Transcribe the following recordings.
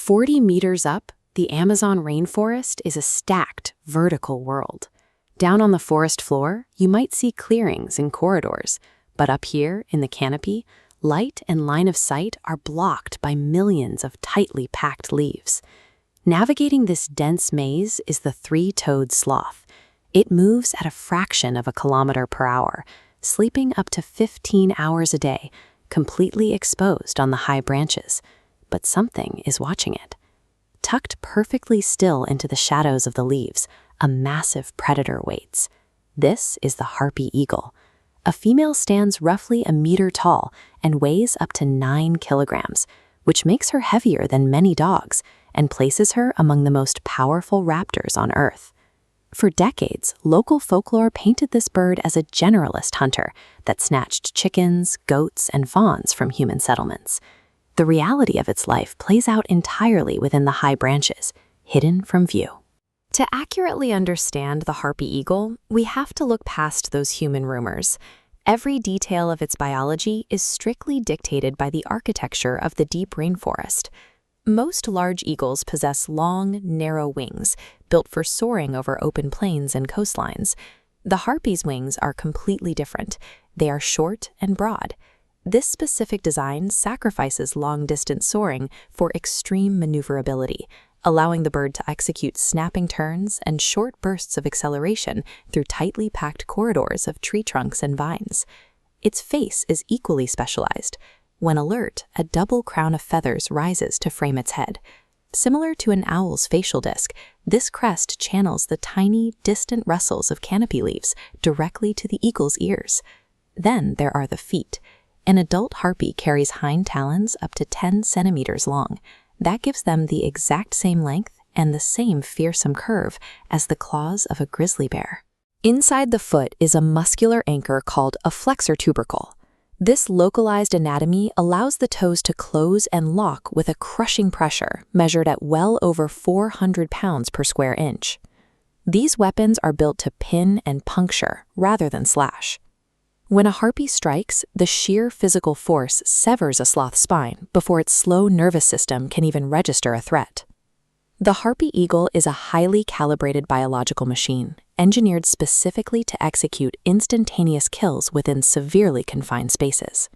40 meters up, the Amazon rainforest is a stacked, vertical world. Down on the forest floor, you might see clearings and corridors, but up here in the canopy, light and line of sight are blocked by millions of tightly packed leaves. Navigating this dense maze is the three-toed sloth. It moves at a fraction of a kilometer per hour, sleeping up to 15 hours a day, completely exposed on the high branches. But something is watching it. Tucked perfectly still into the shadows of the leaves, a massive predator waits. This is the harpy eagle. A female stands roughly a meter tall and weighs up to 9 kilograms, which makes her heavier than many dogs and places her among the most powerful raptors on Earth. For decades, local folklore painted this bird as a generalist hunter that snatched chickens, goats, and fawns from human settlements. The reality of its life plays out entirely within the high branches, hidden from view. To accurately understand the harpy eagle, we have to look past those human rumors. Every detail of its biology is strictly dictated by the architecture of the deep rainforest. Most large eagles possess long, narrow wings, built for soaring over open plains and coastlines. The harpy's wings are completely different. They are short and broad. This specific design sacrifices long-distance soaring for extreme maneuverability, allowing the bird to execute snapping turns and short bursts of acceleration through tightly packed corridors of tree trunks and vines. Its face is equally specialized. When alert, a double crown of feathers rises to frame its head. Similar to an owl's facial disc, this crest channels the tiny, distant rustles of canopy leaves directly to the eagle's ears. Then there are the feet. An adult harpy carries hind talons up to 10 centimeters long. That gives them the exact same length and the same fearsome curve as the claws of a grizzly bear. Inside the foot is a muscular anchor called a flexor tubercle. This localized anatomy allows the toes to close and lock with a crushing pressure measured at well over 400 pounds per square inch. These weapons are built to pin and puncture rather than slash. When a harpy strikes, the sheer physical force severs a sloth's spine before its slow nervous system can even register a threat. The harpy eagle is a highly calibrated biological machine, engineered specifically to execute instantaneous kills within severely confined spaces.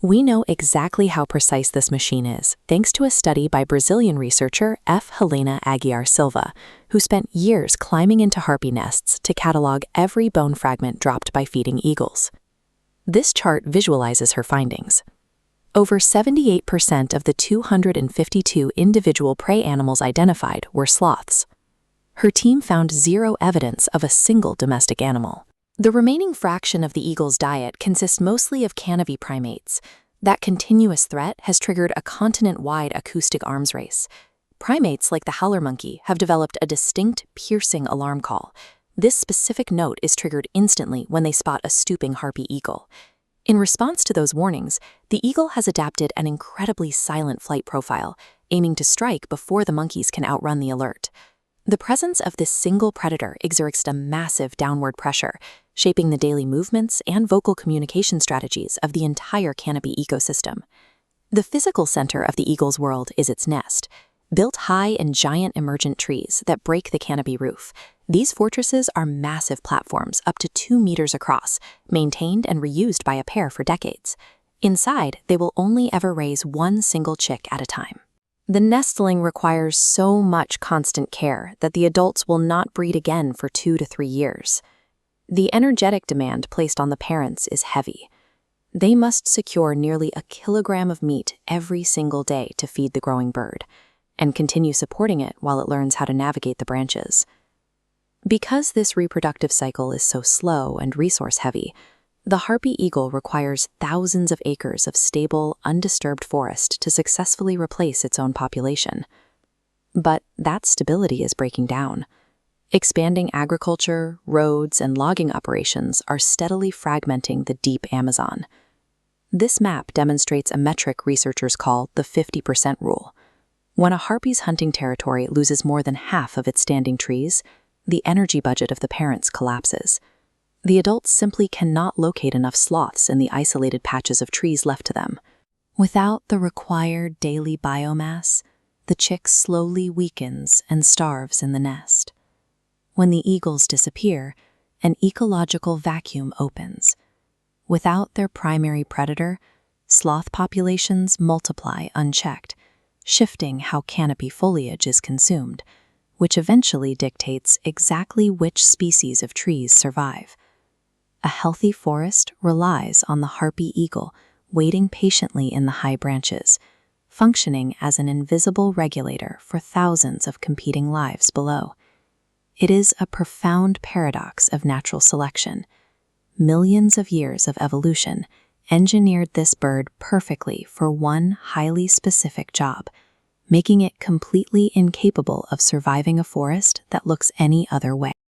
We know exactly how precise this machine is, thanks to a study by Brazilian researcher F. Helena Aguiar-Silva, who spent years climbing into harpy nests to catalog every bone fragment dropped by feeding eagles. This chart visualizes her findings. Over 78% of the 252 individual prey animals identified were sloths. Her team found zero evidence of a single domestic animal. The remaining fraction of the eagle's diet consists mostly of canopy primates. That continuous threat has triggered a continent-wide acoustic arms race. Primates like the howler monkey have developed a distinct, piercing alarm call. This specific note is triggered instantly when they spot a stooping harpy eagle. In response to those warnings, the eagle has adapted an incredibly silent flight profile, aiming to strike before the monkeys can outrun the alert. The presence of this single predator exerts a massive downward pressure, shaping the daily movements and vocal communication strategies of the entire canopy ecosystem. The physical center of the eagle's world is its nest. Built high in giant emergent trees that break the canopy roof, these fortresses are massive platforms up to 2 meters across, maintained and reused by a pair for decades. Inside, they will only ever raise one single chick at a time. The nestling requires so much constant care that the adults will not breed again for 2 to 3 years. The energetic demand placed on the parents is heavy. They must secure nearly a kilogram of meat every single day to feed the growing bird, and continue supporting it while it learns how to navigate the branches. Because this reproductive cycle is so slow and resource-heavy, the harpy eagle requires thousands of acres of stable, undisturbed forest to successfully replace its own population. But that stability is breaking down. Expanding agriculture, roads, and logging operations are steadily fragmenting the deep Amazon. This map demonstrates a metric researchers call the 50% rule. When a harpy's hunting territory loses more than half of its standing trees, the energy budget of the parents collapses. The adults simply cannot locate enough sloths in the isolated patches of trees left to them. Without the required daily biomass, the chick slowly weakens and starves in the nest. When the eagles disappear, an ecological vacuum opens. Without their primary predator, sloth populations multiply unchecked, shifting how canopy foliage is consumed, which eventually dictates exactly which species of trees survive. A healthy forest relies on the harpy eagle waiting patiently in the high branches, functioning as an invisible regulator for thousands of competing lives below. It is a profound paradox of natural selection. Millions of years of evolution engineered this bird perfectly for one highly specific job, making it completely incapable of surviving a forest that looks any other way.